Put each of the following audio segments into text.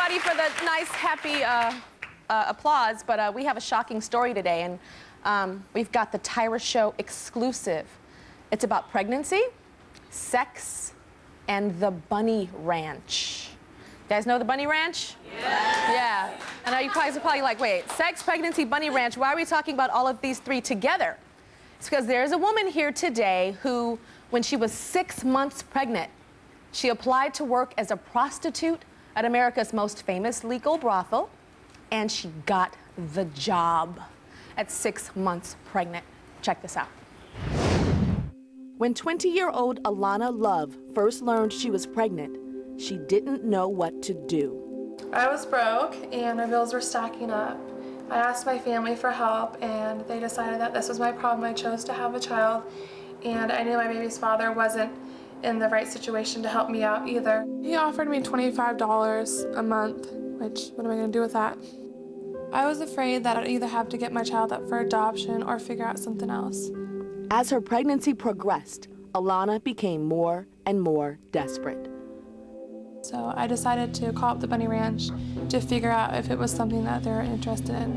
everybody, for the nice, happy applause, but we have a shocking story today, and we've got the Tyra Show exclusive. It's about pregnancy, sex, and the Bunny Ranch. You guys know the Bunny Ranch? Yeah. I know you guys are probably like, wait, sex, pregnancy, Bunny Ranch, why are we talking about all of these three together? It's because there's a woman here today who, when she was 6 months pregnant, she applied to work as a prostitute at America's most famous legal brothel, and she got the job at 6 months pregnant. Check this out. When 20-year-old Alana Love first learned she was pregnant, she didn't know what to do. I was broke and my bills were stacking up. I asked my family for help and they decided that this was my problem. I chose to have a child and I knew my baby's father wasn't in the right situation to help me out either. He offered me $25 a month, which what am I going to do with that? I was afraid that I'd either have to get my child up for adoption or figure out something else. As her pregnancy progressed, Alana became more and more desperate. So I decided to call up the Bunny Ranch to figure out if it was something that they were interested in.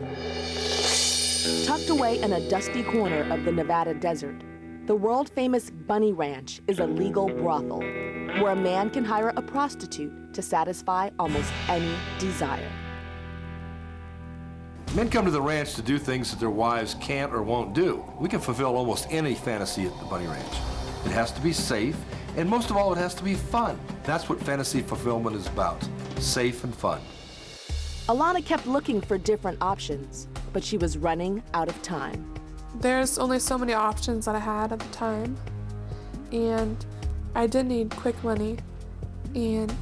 Tucked away in a dusty corner of the Nevada desert, the world-famous Bunny Ranch is a legal brothel where a man can hire a prostitute to satisfy almost any desire. Men come to the ranch to do things that their wives can't or won't do. We can fulfill almost any fantasy at the Bunny Ranch. It has to be safe, and most of all, it has to be fun. That's what fantasy fulfillment is about, safe and fun. Alana kept looking for different options, but she was running out of time. There's only so many options that I had at the time, and I did need quick money, and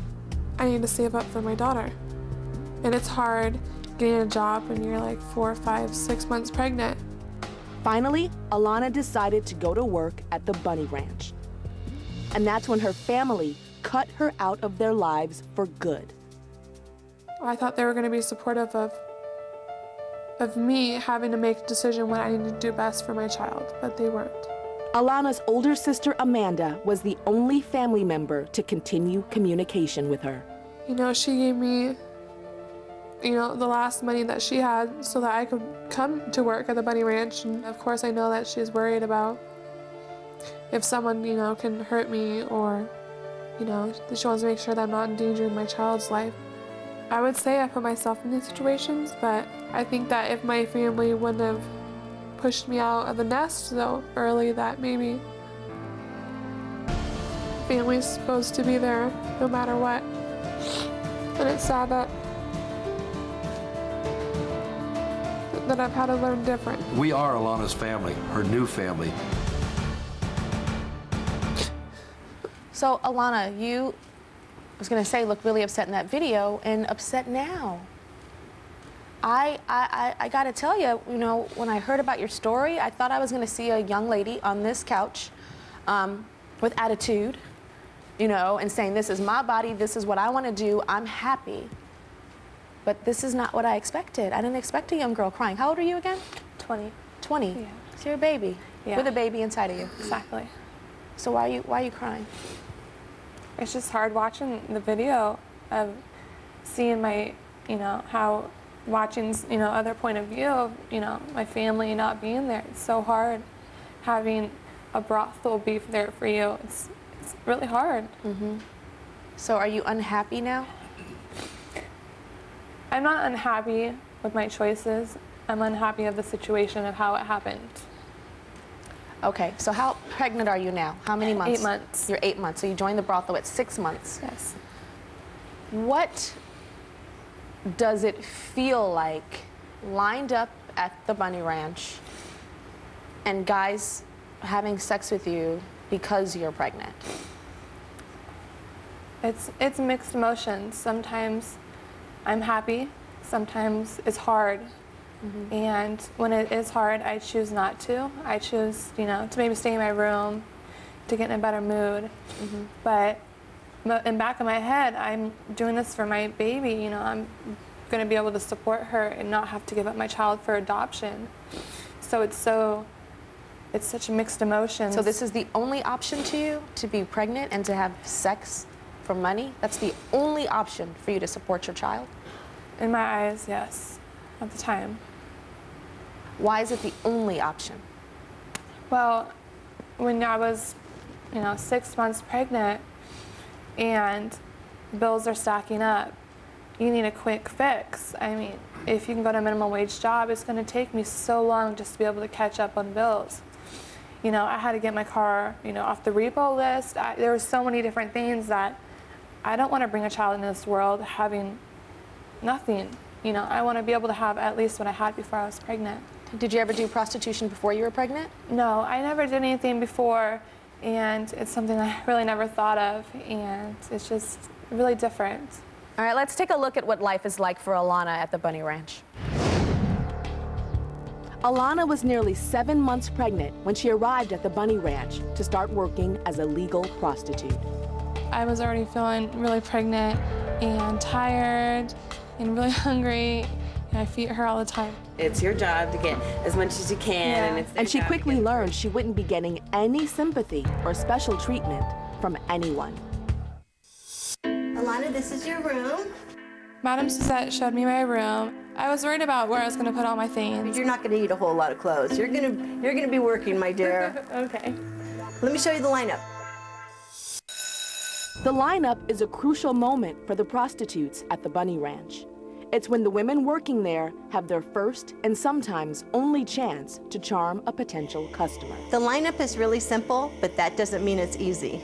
I need to save up for my daughter. And it's hard getting a job when you're like 4, 5, 6 months pregnant. Finally, Alana decided to go to work at the Bunny Ranch. And that's when her family cut her out of their lives for good. I thought they were going to be supportive of me having to make a decision what I needed to do best for my child, but they weren't. Alana's older sister, Amanda, was the only family member to continue communication with her. You know, she gave me, you know, the last money that she had so that I could come to work at the Bunny Ranch. And of course, I know that she's worried about if someone, you know, can hurt me or, you know, she wants to make sure that I'm not endangering my child's life. I would say I put myself in these situations, but I think that if my family wouldn't have pushed me out of the nest so early, that maybe family's supposed to be there no matter what. And it's sad that I've had to learn different. We are Alana's family, her new family. So, Alana, you, I was gonna say, look really upset in that video, and upset now. I gotta tell you, you know, when I heard about your story, I thought I was gonna see a young lady on this couch with attitude, you know, and saying, this is my body, this is what I wanna do, I'm happy. But this is not what I expected. I didn't expect a young girl crying. How old are you again? 20. 20? Yeah. So you're a baby. Yeah. With a baby inside of you. Exactly. So why are you crying? It's just hard watching the video of seeing my, you know, how watching, you know, other point of view of, you know, my family not being there. It's so hard having a brothel be there for you. It's really hard. Mm-hmm. So are you unhappy now? I'm not unhappy with my choices. I'm unhappy of the situation of how it happened. Okay, so how pregnant are you now? How many months? 8 months. You're 8 months, so you joined the brothel at 6 months. Yes. What does it feel like lined up at the Bunny Ranch and guys having sex with you because you're pregnant? It's mixed emotions. Sometimes I'm happy, sometimes it's hard. Mm-hmm. And when it is hard, I choose not to. I choose, you know, to maybe stay in my room, to get in a better mood. Mm-hmm. But in back of my head, I'm doing this for my baby. You know, I'm going to be able to support her and not have to give up my child for adoption. So it's such mixed emotions. So this is the only option to you, to be pregnant and to have sex for money? That's the only option for you to support your child? In my eyes, yes, at the time. Why is it the only option? Well, when I was, 6 months pregnant and bills are stacking up, you need a quick fix. I mean, if you can go to a minimum wage job, it's going to take me so long just to be able to catch up on bills. I had to get my car, off the repo list. There were so many different things that I don't want to bring a child into this world having nothing. I want to be able to have at least what I had before I was pregnant. Did you ever do prostitution before you were pregnant? No, I never did anything before, and it's something I really never thought of, and it's just really different. All right, let's take a look at what life is like for Alana at the Bunny Ranch. Alana was nearly 7 months pregnant when she arrived at the Bunny Ranch to start working as a legal prostitute. I was already feeling really pregnant and tired and really hungry, and I feed her all the time. It's your job to get as much as you can, Yeah. and it's their And she job to quickly get- learned she wouldn't be getting any sympathy or special treatment from anyone. Alana, this is your room. Madam Suzette showed me my room. I was worried about where I was going to put all my things. You're not going to need a whole lot of clothes. You're gonna be working, my dear. Okay. Let me show you the lineup. The lineup is a crucial moment for the prostitutes at the Bunny Ranch. It's when the women working there have their first and sometimes only chance to charm a potential customer. The lineup is really simple, but that doesn't mean it's easy.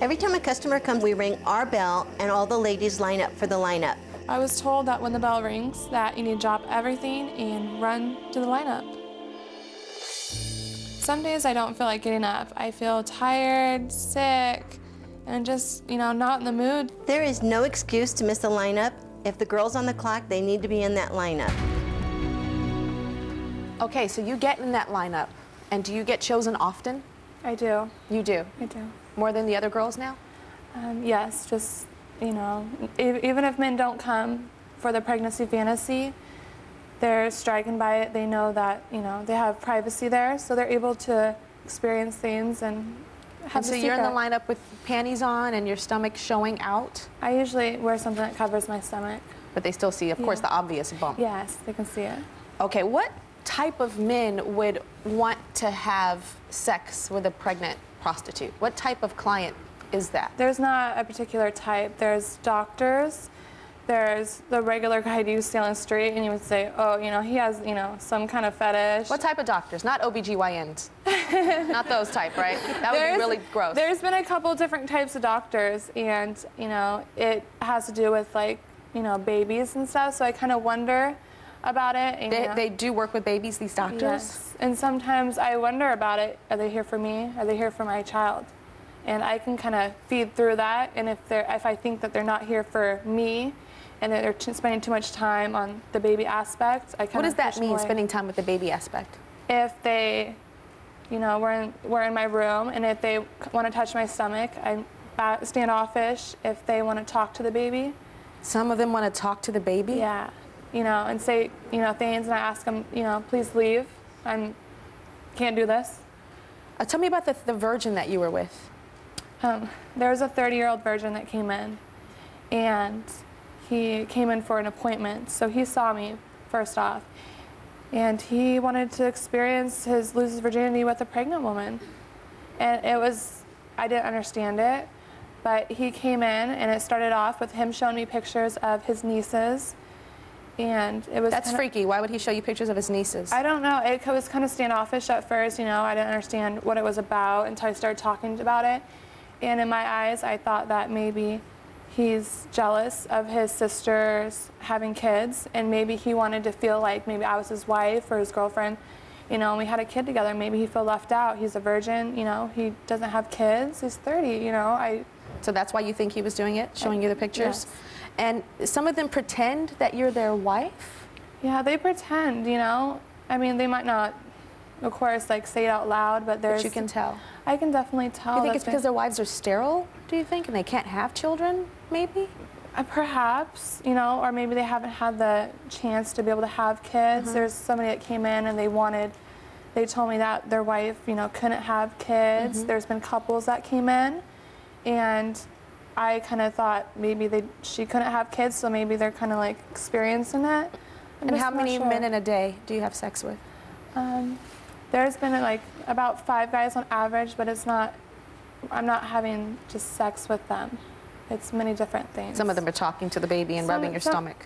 Every time a customer comes, we ring our bell and all the ladies line up for the lineup. I was told that when the bell rings that you need to drop everything and run to the lineup. Some days I don't feel like getting up. I feel tired, sick, and just, not in the mood. There is no excuse to miss a lineup. If the girl's on the clock, they need to be in that lineup. Okay, so you get in that lineup, and do you get chosen often? I do. You do? I do. More than the other girls now? Yes, just, even if men don't come for the pregnancy fantasy, they're striking by it. They know that, they have privacy there, so they're able to experience things and have And the so you're in the secret. lineup with panties on and your stomach showing out, I usually wear something that covers my stomach. but they still see, of course, the obvious bump. Yes, they can see it. Okay, what type of men would want to have sex with a pregnant prostitute? What type of client is that? There's not a particular type. There's doctors. There's the regular guy you see on the street and you would say, oh, he has, some kind of fetish. What type of doctors? Not OBGYNs. Not those type, right? That would be really gross. There's been a couple different types of doctors, and, it has to do with, babies and stuff, so I kind of wonder about it. And, They do work with babies, these doctors? Yes, and sometimes I wonder about it. Are they here for me? Are they here for my child? And I can kind of feed through that, and if I think that they're not here for me, and that they're spending too much time on the baby aspect, I kind of What does that push mean, away. spending time with the baby aspect? If they, we're in my room, and if they want to touch my stomach, I'm standoffish. If they want to talk to the baby, Some of them want to talk to the baby? yeah, and say, things, and I ask them, please leave. Can't do this. Tell me about the virgin that you were with. There was a 30-year-old virgin that came in, and he came in for an appointment. So he saw me first off, and he wanted to lose his virginity with a pregnant woman. And I didn't understand it, but he came in, and it started off with him showing me pictures of his nieces, and it was That's kinda, freaky. Why would he show you pictures of his nieces? I don't know. It was kind of standoffish at first, I didn't understand what it was about until I started talking about it. And in my eyes, I thought that maybe he's jealous of his sisters having kids, and maybe he wanted to feel like maybe I was his wife or his girlfriend, and we had a kid together. Maybe he felt left out. He's a virgin, he doesn't have kids. He's 30, So that's why you think he was doing it, showing you the pictures? Yes. And some of them pretend that you're their wife? Yeah, they pretend, I mean, they might not, of course, say it out loud, but there's... But you can tell. I can definitely tell. You think that it's because their wives are sterile, do you think, and they can't have children, maybe? Perhaps, or maybe they haven't had the chance to be able to have kids. There's somebody that came in and they told me that their wife, couldn't have kids. There's been couples that came in, and I kind of thought maybe she couldn't have kids, so maybe they're kind of like experiencing it. And how many men in a day do you have sex with? There's been like about 5 guys on average, but I'm not having just sex with them. It's many different things. Some of them are talking to the baby and rubbing your stomach.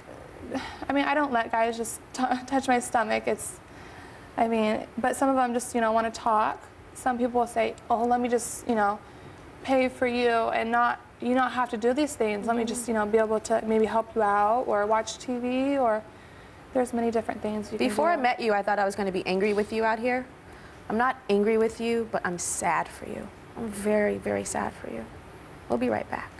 I mean, I don't let guys just touch my stomach. But some of them just, want to talk. Some people will say, oh, let me just, pay for you and you not have to do these things. Let me just, be able to maybe help you out or watch TV, or there's many different things you can do. Before I met you, I thought I was going to be angry with you out here. I'm not angry with you, but I'm sad for you. I'm very, very sad for you. We'll be right back.